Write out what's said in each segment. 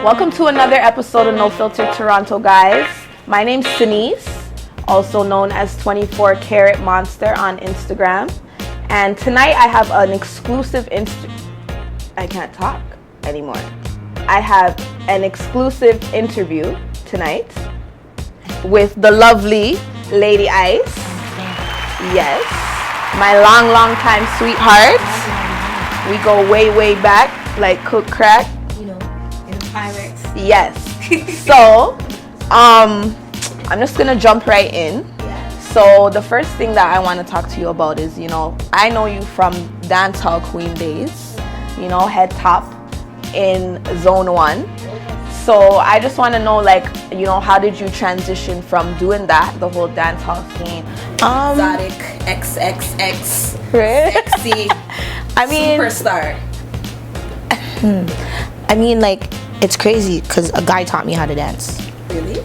Welcome to another episode of No Filter Toronto, guys. My name's Denise, also known as 24 Karat Monster on Instagram. And tonight I have an exclusive I can't talk anymore. I have an exclusive interview tonight with the lovely Lady Ice. Yes, my long time sweetheart. We go way back, like cook crack. You know, in the Pyrex. Yes. So, I'm just gonna jump right in. Yeah. So the first thing that I want to talk to you about is, I know you from Dancehall Queen days, head top in Zone 1. So I just want to know, how did you transition from doing that, the whole dancehall scene? Exotic, XXX, Right? sexy, superstar. It's crazy because a guy taught me how to dance. Really?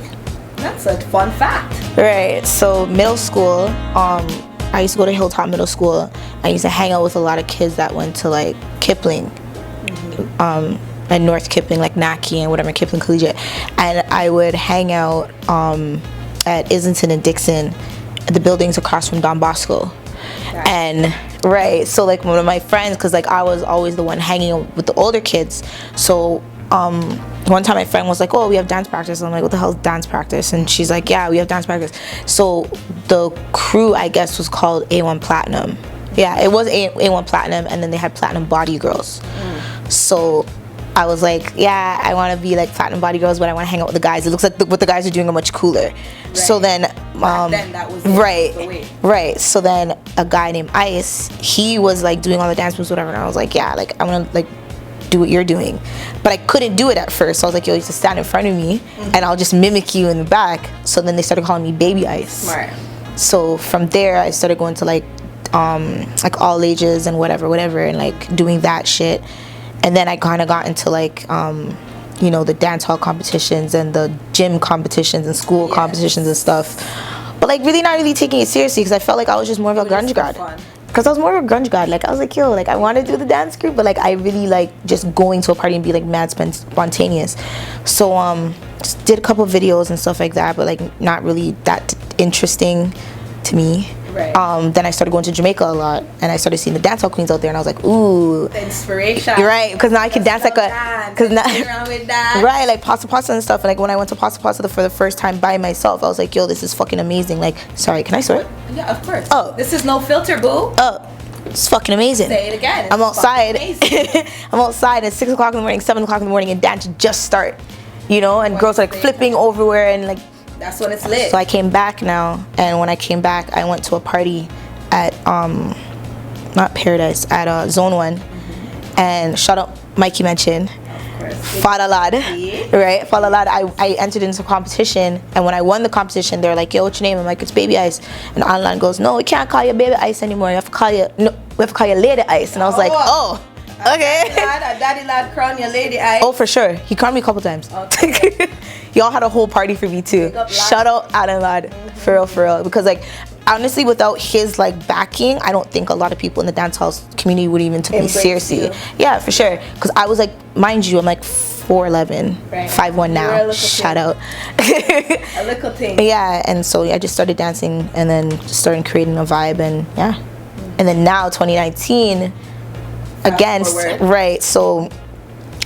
That's a fun fact. Right. So middle school, I used to go to Hilltop Middle School. I used to hang out with a lot of kids that went to Kipling, and North Kipling, NACI and whatever, Kipling Collegiate. And I would hang out at Islington and Dixon, at the buildings across from Don Bosco. Right. And right, so one of my friends, because I was always the one hanging out with the older kids. So one time my friend was like, oh, we have dance practice. I'm like, what the hell is dance practice? And she's like, yeah, we have dance practice. So the crew, I guess, was called A1 Platinum. Yeah, it was A1 Platinum, and then they had Platinum Body Girls. So I was like, yeah, I want to be like Platinum Body Girls, but I want to hang out with the guys. It looks like what the guys are doing are much cooler. Right. So then, that was right. So then a guy named Ice, he was doing all the dance moves, whatever. And I was like, yeah, I want to do what you're doing. But I couldn't do it at first. So I was like, yo, you just stand in front of me and I'll just mimic you in the back. So then they started calling me Baby Ice. Smart. So from there, I started going to all ages and whatever, and doing that shit. And then I kind of got into the dance hall competitions and the gym competitions and school competitions and stuff. But really not really taking it seriously because I felt like I was just more of a grunge grad. Because I was more of a grunge grad. I was like, yo, I want to do the dance group, but I really just going to a party and be mad spontaneous. So just did a couple of videos and stuff like that, but not really that interesting to me. Right. Then I started going to Jamaica a lot, and I started seeing the dancehall queens out there, and I was like, ooh, the inspiration. You're right, because now I can dance right, Pasta Pasta and stuff. And when I went to Pasta Pasta for the first time by myself, I was like, yo, this is fucking amazing. Sorry, can I swear? Yeah, of course. Oh, this is no filter, boo. Oh, it's fucking amazing. Say it again. I'm outside. I'm outside at 6 o'clock in the morning, 7 o'clock in the morning, and dance just start, and girls are flipping everywhere and That's when it's lit. So I came back now, and when I came back, I went to a party at not Paradise, at Zone 1, and shout out Mikey Mention, Fada Lad, right? Fada Lad. I entered into a competition, and when I won the competition, they're like, "Yo, what's your name?" I'm like, "It's Baby Ice," and Online goes, "No, we can't call you Baby Ice anymore. We have to call you Lady Ice," and I was like, "Oh." Okay. Daddy lad crown your Lady Ice. Oh, for sure. He crowned me a couple times. Okay. Y'all had a whole party for me too. Shout out Adam Lad. For real. Because honestly, without his backing, I don't think a lot of people in the dancehall community would even take me seriously. You. Yeah, for sure. Because I was mind you, I'm 4'11", right. 5'1" now. Shout out. A little thing. Yeah, and so I just started dancing and then just started creating a vibe, and yeah. And then now 2019. Again, right, so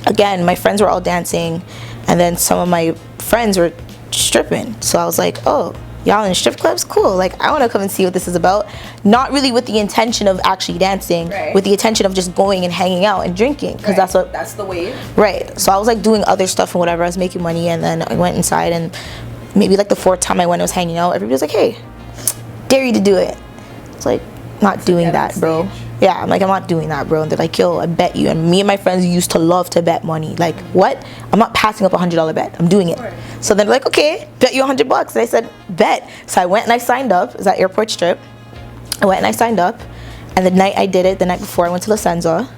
again, my friends were all dancing, and then some of my friends were stripping. So I was like, oh, y'all in strip clubs? Cool. I want to come and see what this is about. Not really with the intention of actually dancing, with the intention of just going and hanging out and drinking, because that's the wave. Right. So I was doing other stuff and whatever. I was making money, and then I went inside, and maybe the fourth time I went, I was hanging out. Everybody was like, hey, dare you to do it. It's not doing that, bro. Yeah, I'm not doing that, bro. And they're like, yo, I bet you. And me and my friends used to love to bet money. What? I'm not passing up $100 bet. I'm doing it. So they're like, okay, bet you $100. And I said, bet. So I went and I signed up. It was at Airport Strip. I went and I signed up. And the night I did it, the night before I went to La Senza,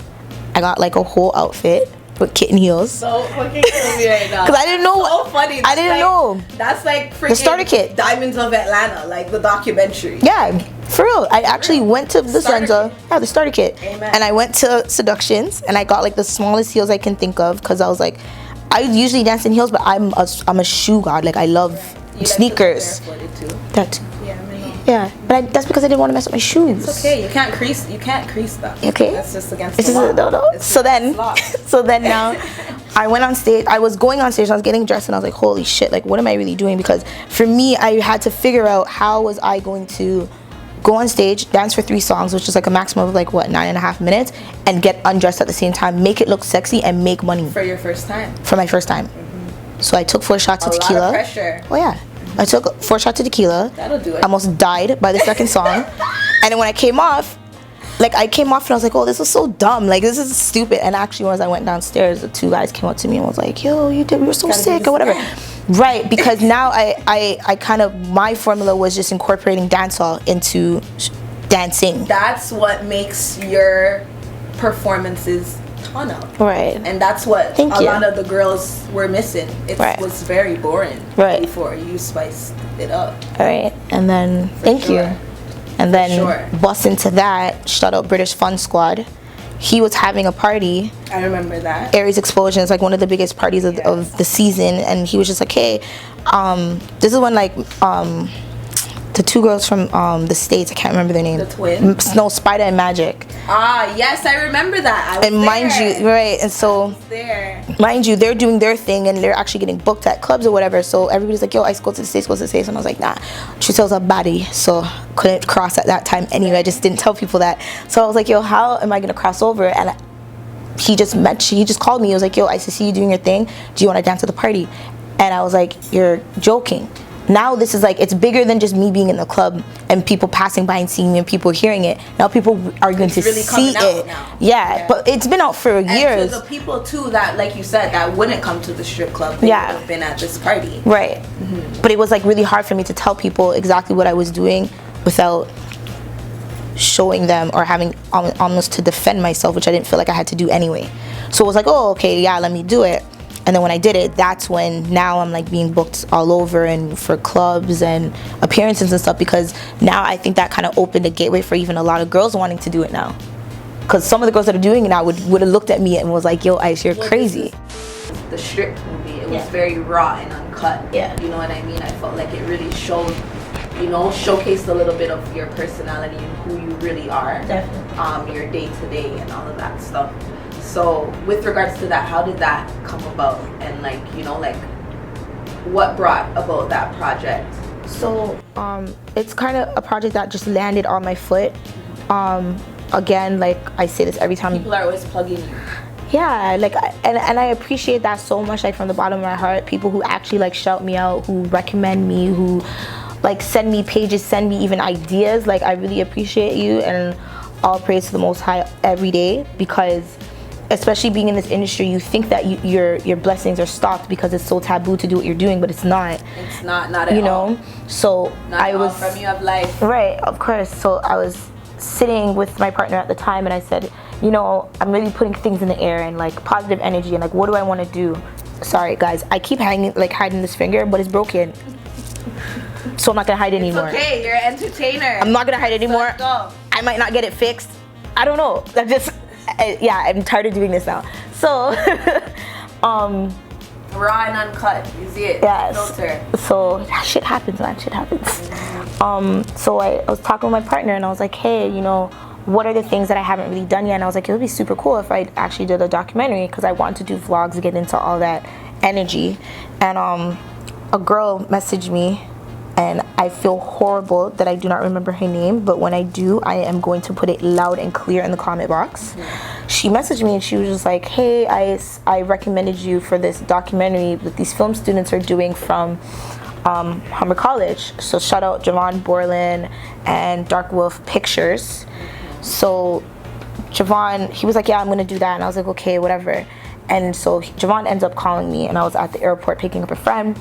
I got a whole outfit with kitten heels. So fucking crazy right now. Because I didn't know. So funny. I didn't know. That's freaking the starter kit. Diamonds of Atlanta, the documentary. Yeah, for real. I actually went to the Senza. Yeah, the starter kit. Amen. And I went to Seductions, and I got the smallest heels I can think of, because I was I usually dance in heels, but I'm a shoe god. Like I love You sneakers. Like to go barefooted too. That too. Yeah, I mean. Yeah, but that's because I didn't want to mess up my shoes. It's okay. You can't crease. You can't crease that. Okay. That's just against It's the law. just no. It's So then, against law. so then now, I went on stage. I was going on stage. And I was getting dressed, and I was like, "Holy shit! Like, what am I really doing?" Because for me, I had to figure out how was I going to go on stage, dance for 3 songs, which is like a maximum of like what 9.5 minutes, and get undressed at the same time, make it look sexy, and make money For your first time. for my first time. So I took 4 shots of A tequila. lot of pressure. Oh yeah, I took 4 shots of tequila. That'll do it. I almost died by the second song, and then when I came off, and I was like, oh, this is so dumb. Like this is stupid. And actually, once I went downstairs, the 2 guys came up to me and was like, yo, you were so Gotta sick do or whatever. this Right, because now I kind of, my formula was just incorporating dancehall into dancing. That's what makes your performances ton up. Right. And that's what Thank a you. lot of the girls were missing. It Right. was very boring Right. before you spiced it up. All right, and then thank you. sure. And then sure. bust into that. Shout out British Fun Squad. He was having a party. I remember that. Aries Explosion is like one of the biggest parties of the season, and he was just like, hey, this is when like the 2 girls from the States, I can't remember their name. The twins? No, Spider and Magic. Ah, yes, I remember that. I was And mind there. you, right, and so There. mind you, they're doing their thing and they're actually getting booked at clubs or whatever. So everybody's like, yo, I go to the States, And I was like, nah, Trucel's a baddie. So couldn't cross at that time anyway. I just didn't tell people that. So I was like, yo, how am I going to cross over? And he just called me. He was like, yo, I see you doing your thing. Do you want to dance at the party? And I was like, you're joking. Now this is like, it's bigger than just me being in the club and people passing by and seeing me and people hearing it. Now people are going to really see coming out it. now. Yeah, but it's been out for years. And to the people too that, like you said, that wouldn't come to the strip club, they Yeah. would have been at this party. Right. But it was like really hard for me to tell people exactly what I was doing without showing them or having almost to defend myself, which I didn't feel like I had to do anyway. So it was like, oh, okay, yeah, let me do it. And then when I did it, that's when now I'm like being booked all over and for clubs and appearances and stuff, because now I think that kind of opened a gateway for even a lot of girls wanting to do it now. Because some of the girls that are doing it now would have looked at me and was like, yo, Ice, you're crazy. The stripped movie, it was Yeah. very raw and uncut. Yeah. You know what I mean? I felt like it really showed, showcased a little bit of your personality and who you really are. Definitely. Your day to day and all of that stuff. So with regards to that, how did that come about? And what brought about that project? So it's kind of a project that just landed on my foot. Again, like I say this every time. People are always plugging you. Yeah, like and I appreciate that so much, like from the bottom of my heart. People who actually like shout me out, who recommend me, who like send me pages, send me even ideas. Like I really appreciate you, and all praise to the Most High every day, because especially being in this industry, you think that your blessings are stopped because it's so taboo to do what you're doing, but it's not. It's not at all. So Not I at was all from you of life. right, of course. So I was sitting with my partner at the time, and I said, I'm really putting things in the air and like positive energy, and like, what do I want to do? Sorry guys, I keep hiding this finger, but it's broken, so I'm not gonna hide it anymore. It's okay, you're an entertainer. I'm not gonna hide it anymore. Let's go. I might not get it fixed. I don't know. I'm tired of doing this now. So Raw and uncut. You see it. yes. Filter. So shit happens, man. Shit happens. So I was talking with my partner, and I was like, hey, what are the things that I haven't really done yet? And I was like, it would be super cool if I actually did a documentary, because I want to do vlogs, get into all that energy. And a girl messaged me, and I feel horrible that I do not remember her name, but when I do, I am going to put it loud and clear in the comment box. She messaged me and she was just like, hey, I recommended you for this documentary that these film students are doing from Humber College. So shout out Javon Borland and Dark Wolf Pictures. So Javon, he was like, yeah, I'm gonna do that. And I was like, okay, whatever. And so Javon ends up calling me, and I was at the airport picking up a friend.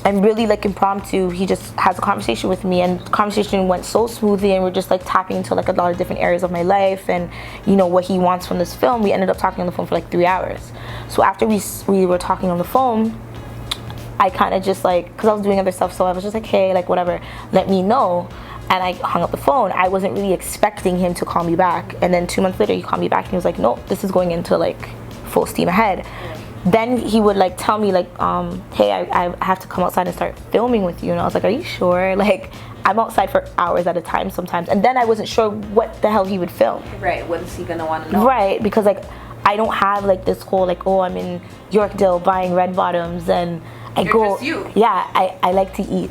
And really like impromptu, he just has a conversation with me, and the conversation went so smoothly, and we're just like tapping into like a lot of different areas of my life and what he wants from this film. We ended up talking on the phone for like 3 hours. So after we were talking on the phone, I kind of just like, because I was doing other stuff, so I was just like, hey, like whatever, let me know. And I hung up the phone. I wasn't really expecting him to call me back. And then 2 months later, he called me back and he was like, nope, this is going into like full steam ahead. then he would like tell me like, hey, I have to come outside and start filming with you. And I was like, are you sure? Like, I'm outside for hours at a time sometimes. And then I wasn't sure what the hell he would film. Right, what is he gonna want to know? Right, because like, I don't have like this whole like, oh, I'm in Yorkdale buying red bottoms and I You're go, just you. yeah, I like to eat.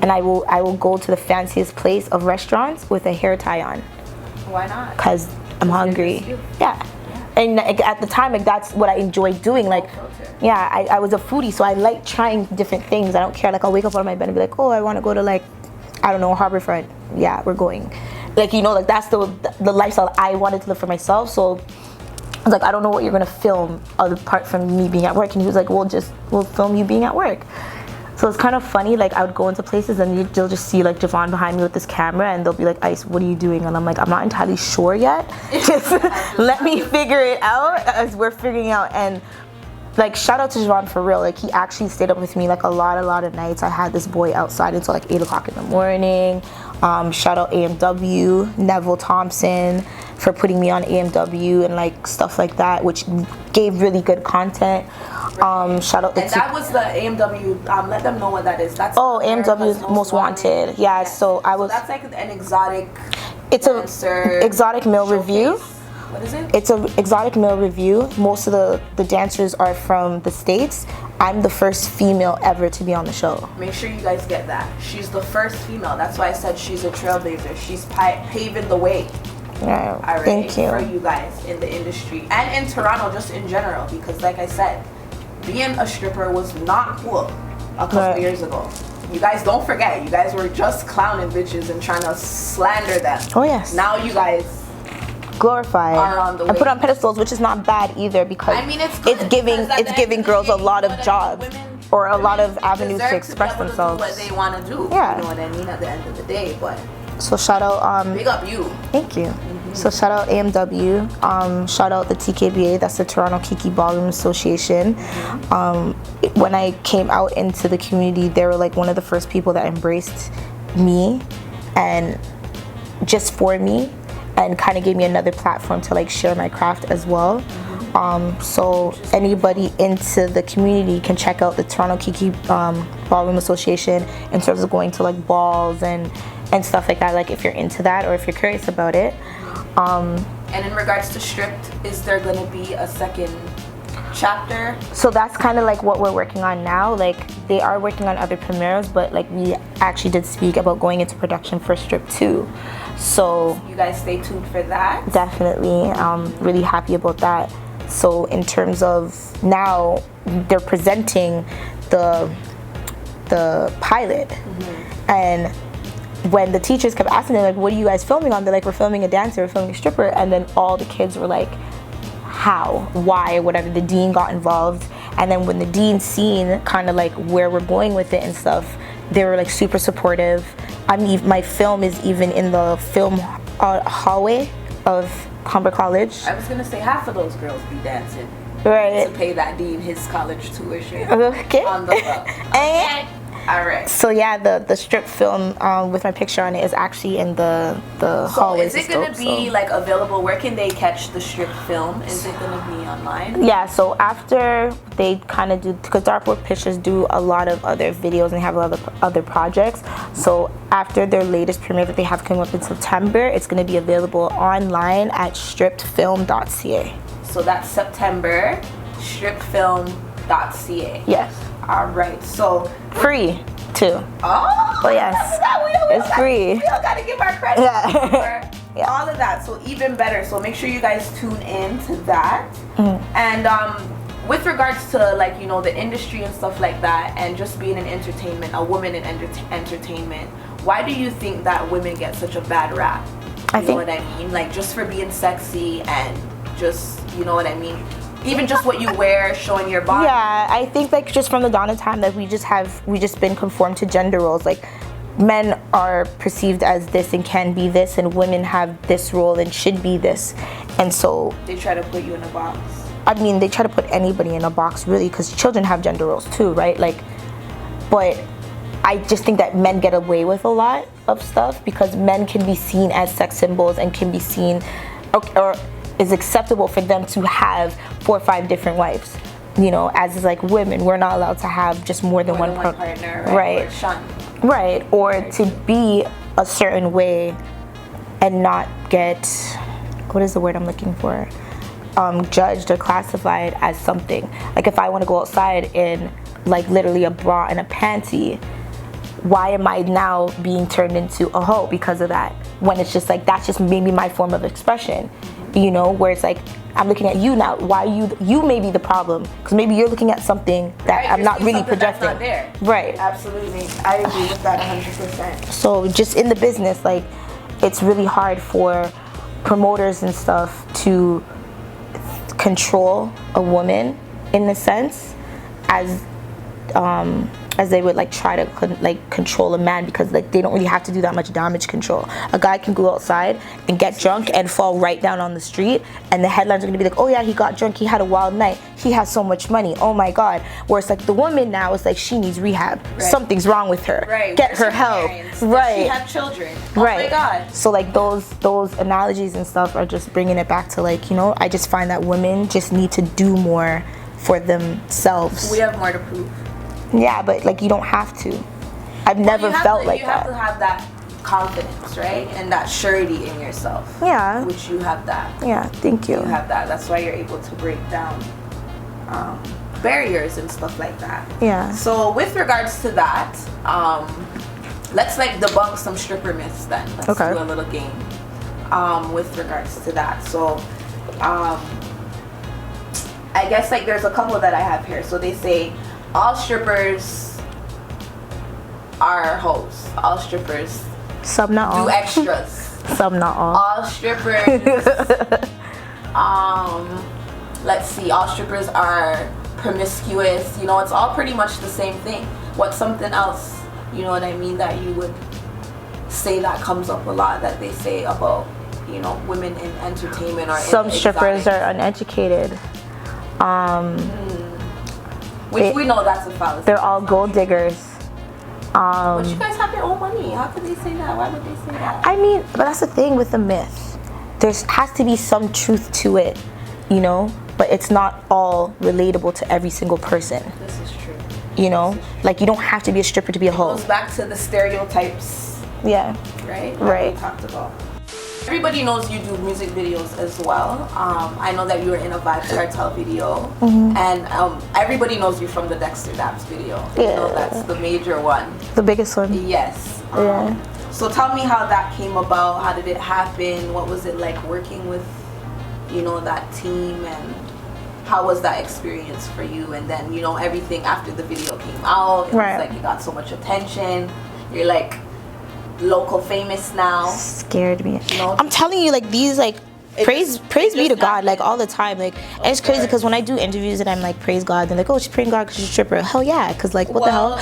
And I will go to the fanciest place of restaurants with a hair tie on. Why not? Because I'm hungry. Yeah. And like, at the time, like that's what I enjoyed doing. Like, yeah, I was a foodie, so I like trying different things. I don't care. Like, I'll wake up out of my bed and be like, oh, I want to go to like, I don't know, Harborfront. Yeah, we're going. Like, you know, like that's the lifestyle I wanted to live for myself. So I was like, I don't know what you're gonna film apart from me being at work. And he was like, we'll film you being at work. So it's kind of funny, like I would go into places and you'll just see like Javon behind me with this camera and they'll be like, Ice, what are you doing? And I'm like, I'm not entirely sure yet. Just let me figure it out as we're figuring out. And like, shout out to Javon for real. Like, he actually stayed up with me like a lot of nights. I had this boy outside until like 8 o'clock in the morning. Shout out AMW, Neville Thompson for putting me on AMW and like stuff like that, which gave really good content. Shout out and that was the AMW. Let them know what that is. That's AMW Most Wanted. Yeah, yes. So I was. So that's like an exotic. It's an exotic male review. What is it? It's an exotic male review. Most of the dancers are from the States. I'm the first female ever to be on the show. Make sure you guys get that. She's the first female. That's why I said she's a trailblazer. She's paving the way. Yeah, already, thank you. For you guys in the industry and in Toronto, just in general, because like I said, being a stripper was not cool a couple years ago. You guys don't forget, you guys were just clowning bitches and trying to slander them. Oh yes. Now you guys glorified are on the way. And put on pedestals, which is not bad either, because I mean, it's giving girls a lot of jobs or a lot of avenues to express themselves. To do what they want to do. Yeah. You know what I mean? At the end of the day, but. So shout out big up you. Thank you. So shout out AMW, shout out the TKBA, that's the Toronto Kiki Ballroom Association. When I came out into the community, they were like one of the first people that embraced me and just for me and kind of gave me another platform to like share my craft as well. So anybody into the community can check out the Toronto Kiki Ballroom Association in terms of going to like balls and stuff like that, like if you're into that or if you're curious about it. And in regards to Stripped, is there going to be a second chapter? So that's kind of like what we're working on now. Like they are working on other premieres, but like we actually did speak about going into production for Stripped 2. So you guys stay tuned for that. Definitely. Really happy about that. So in terms of now, they're presenting the pilot, and when the teachers kept asking them like, what are you guys filming on? They're like, we're filming a dancer, we're filming a stripper. And then all the kids were like, how, why, or whatever. The dean got involved. And then when the dean seen kind of like where we're going with it and stuff, they were like super supportive. I mean, my film is even in the film hallway of Humber College. I was gonna say half of those girls be dancing. Right. To pay that dean his college tuition. Okay. On the low. And all right. so yeah, the strip film with my picture on it is actually in the hallways. So is it gonna be like available? Where can they catch the strip film? Is it gonna be online? Yeah. So after they kind of do, because Dartboard Pictures do a lot of other videos and have a lot of other projects. So after their latest premiere that they have coming up in September, it's gonna be available online at strippedfilm.ca. So that's September, strippedfilm.ca. Yes. All right, so free too. Oh, yes, it's free. We all gotta give our credit for all of that. So even better. So make sure you guys tune in to that. And with regards to like the industry and stuff like that, and just being in entertainment, a woman in entertainment, why do you think that women get such a bad rap? You know what I mean? Like just for being sexy and just what I mean. Even just what you wear, showing your body. Yeah, I think like just from the dawn of time that we just been conformed to gender roles. Like men are perceived as this and can be this, and women have this role and should be this. And so they try to put you in a box. I mean, they try to put anybody in a box really, because children have gender roles too, right? Like, but I just think that men get away with a lot of stuff because men can be seen as sex symbols and can be seen or is acceptable for them to have 4 or 5 different wives. you know, as like women, we're not allowed to have just more than one partner, right? Or shun. Right, or to be a certain way and not get, what is the word I'm looking for? Judged or classified as something. Like if I want to go outside in like literally a bra and a panty, why am I now being turned into a hoe because of that? When it's just like, that's just maybe my form of expression, you know, where it's like, I'm looking at you now, why you may be the problem, because maybe you're looking at something that I'm not really projecting. That's not there. Right. Absolutely, I agree with that 100%. So just in the business, like, it's really hard for promoters and stuff to control a woman in a sense as they would like try to like control a man, because like they don't really have to do that much damage control. A guy can go outside and get drunk and fall right down on the street, and the headlines are gonna be like, oh yeah, he got drunk, he had a wild night, he has so much money, oh my god. Whereas like the woman now is like, she needs rehab, something's wrong with her, get her help, she have children, oh my god. So like those analogies and stuff are just bringing it back to like, you know, I just find that women just need to do more for themselves. We have more to prove. Yeah, but like you don't have to. I've never felt like that. You have to have that confidence, right? And that surety in yourself. Yeah. Which you have that. Yeah, thank you. You have that. That's why you're able to break down barriers and stuff like that. Yeah. So with regards to that, let's like debunk some stripper myths then. Let's do a little game with regards to that. So I guess like there's a couple that I have here. So they say all strippers are hoes. All strippers some not all do extras. Some not all. All strippers let's see, all strippers are promiscuous. You know, it's all pretty much the same thing. What's something else, you know what I mean, that you would say that comes up a lot that they say about, you know, women in entertainment or some strippers are uneducated. Which we know that's a fallacy. They're all gold diggers. But you guys have your own money. How could they say that? Why would they say that? I mean, but that's the thing with the myth. There has to be some truth to it, you know? But it's not all relatable to every single person. This is true. You know? Like, you don't have to be a stripper to be a hoe. It goes back to the stereotypes. Yeah. Right? Right. That we talked about. Everybody knows you do music videos as well. I know that you were in a Vibes Cartel video, and everybody knows you from the Dexter Daps video. Yeah. You know, that's the major one. The biggest one. Yes. Yeah. So tell me how that came about. How did it happen? What was it like working with, you know, that team, and how was that experience for you? And then, you know, everything after the video came out, it was like it got so much attention. You're like local famous now. Scared me. You know? I'm telling you, like, these like praise be to God, like all the time, like, and it's crazy because when I do interviews and I'm like, praise God, they're like, oh, she's praying God because she's a stripper. Hell yeah, because like what the hell.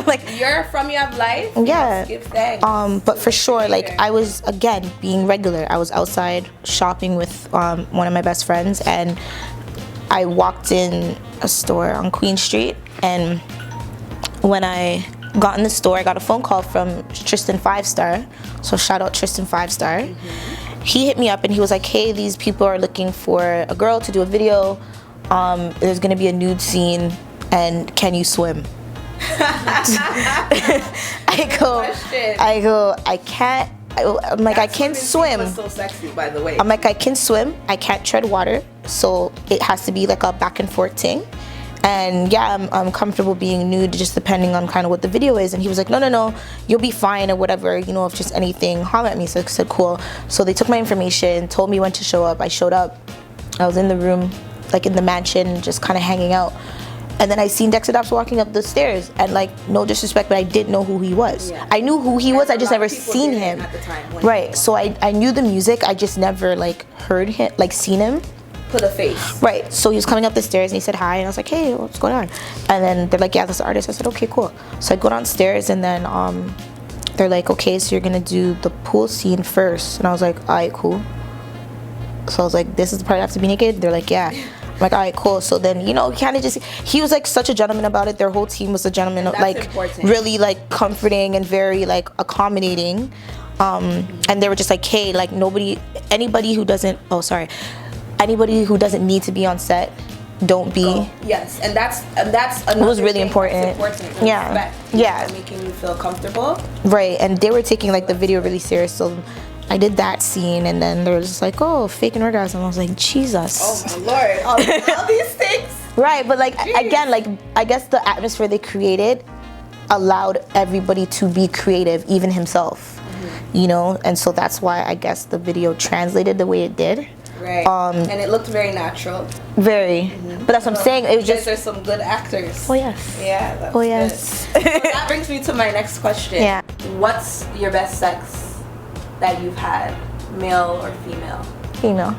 Like, you're from You Have Life. Yeah. Give thanks. But for sure, like, I was, again, being regular. I was outside shopping with one of my best friends, and I walked in a store on Queen Street, and when I got in the store, I got a phone call from Tristan 5-Star. So shout out Tristan 5-Star. He hit me up and he was like, hey, these people are looking for a girl to do a video. There's gonna be a nude scene, and can you swim? I go, I can't. I'm like, I can swim. Was so sexy, by the way. I'm like, I can swim. I can't tread water, so it has to be like a back and forth thing. And yeah, I'm comfortable being nude, just depending on kind of what the video is. And he was like, no, you'll be fine or whatever, you know, if just anything, holler at me. So I said, cool. So they took my information, told me when to show up. I showed up. I was in the room, like in the mansion, just kind of hanging out. And then I seen Dexter Daps walking up the stairs, and like, no disrespect, but I didn't know who he was. Yeah. I knew who he was, I just never seen him. At the time, right, so I knew the music, I just never like heard him, like seen him. Put a face. Right, so he was coming up the stairs and he said hi, and I was like, hey, what's going on? And then they're like, yeah, that's the artist. I said, okay, cool. So I go downstairs, and then they're like, okay, so you're gonna do the pool scene first. And I was like, all right, cool. So I was like, this is the part I have to be naked? They're like, yeah. I'm like, all right, cool. So then, you know, kind of just, he was like such a gentleman about it. Their whole team was a gentleman, like important. Really like comforting and very like accommodating. And they were just like, hey, like anybody who doesn't need to be on set don't be. Yes, and that's another It was really thing important. That's important. Yeah. Respect. Yeah. Making you feel comfortable. Right, and they were taking like the video really serious, so I did that scene, and then they were just like, oh, fake an orgasm. I was like, Jesus. Oh my Lord, all these things. Right, but like Jeez. again, like I guess the atmosphere they created allowed everybody to be creative, even himself. You know, and so that's why I guess the video translated the way it did. Right. And it looked very natural. Very. But that's what I'm saying. It was just. There's some good actors. Oh yes. Yeah. That's Oh yes. good. So that brings me to my next question. Yeah. What's your best sex that you've had, male or female? Female.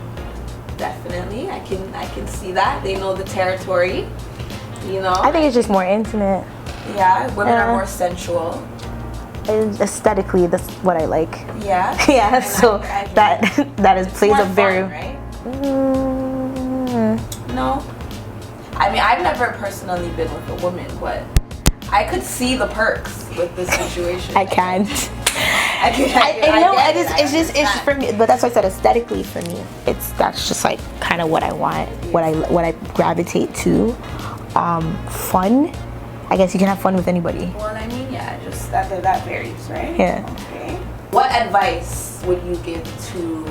Definitely, I can see that. They know the territory. You know. I think it's just more intimate. Yeah. Women are more sensual. And aesthetically, that's what I like. Yeah. Yeah. And So I that is plays more a very. fun, right? Mm, No. I mean, I've never personally been with a woman, but I could see the perks with this situation. I can't. I know get it's just for me, but that's why I said aesthetically for me, that's just like kind of what I want, what I gravitate to. Fun. I guess you can have fun with anybody. Well, I mean, yeah, just that varies, right? Yeah. Okay. What advice would you give to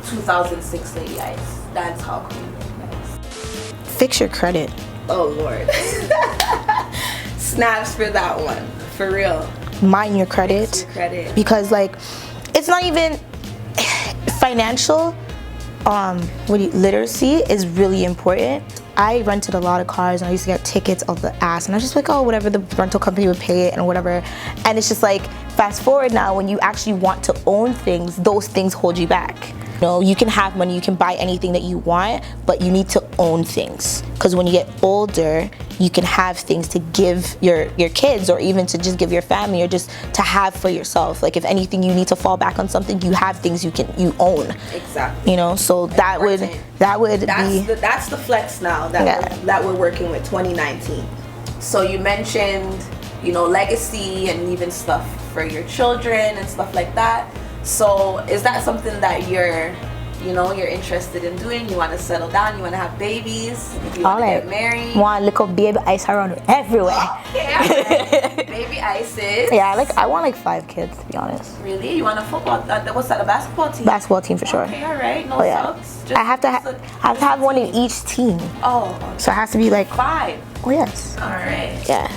2006 Lady Ice, Dancehall Queen Lady Ice? Fix your credit. Oh Lord. Snaps for that one, for real. Mind your credit. Fix your credit. Because like, it's not even financial. Literacy is really important. I rented a lot of cars and I used to get tickets out the ass, and I was just like, oh, whatever, the rental company would pay it and whatever. And it's just like, fast forward now, when you actually want to own things, those things hold you back. You know, you can have money, you can buy anything that you want, but you need to own things. Because when you get older, you can have things to give your kids, or even to just give your family, or just to have for yourself. Like if anything, you need to fall back on something, you have things you own. Exactly. You know, so that's the flex now that we're working with 2019. So you mentioned, you know, legacy and leaving stuff for your children and stuff like that. So is that something that you're interested in doing? You want to settle down? You want to have babies? You want to get married? Want little baby ice around everywhere. Okay, right. Baby ices. Yeah, I want like 5 kids, to be honest. Really? You want a football? What's that? A basketball team? Basketball team for sure. Okay, all right. No subs. I have to have one in each team. Oh. Okay. So it has to be like 5. Oh yes. All right. Yeah.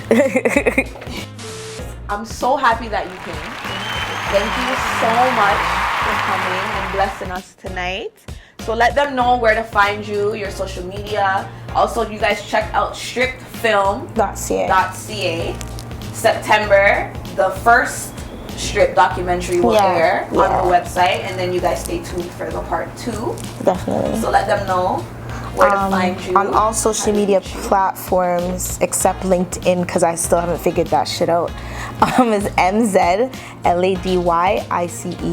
I'm so happy that you came. Thank you so much for coming and blessing us tonight. So let them know where to find you, your social media. Also, you guys check out stripfilm.ca. September, the first strip documentary will air on the website, and then you guys stay tuned for the part 2. Definitely. So let them know where to find you. On all social media platforms except LinkedIn, because I still haven't figured that shit out. Is MZLADYICE.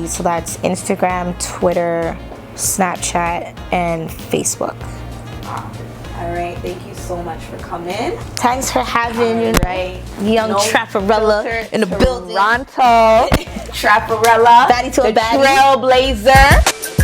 So that's Instagram, Twitter, Snapchat, and Facebook. All right, thank you so much for coming. Thanks for having me. Right. Young Traperella in the building. Toronto. Traperella. Baddie to a baddie. Trailblazer.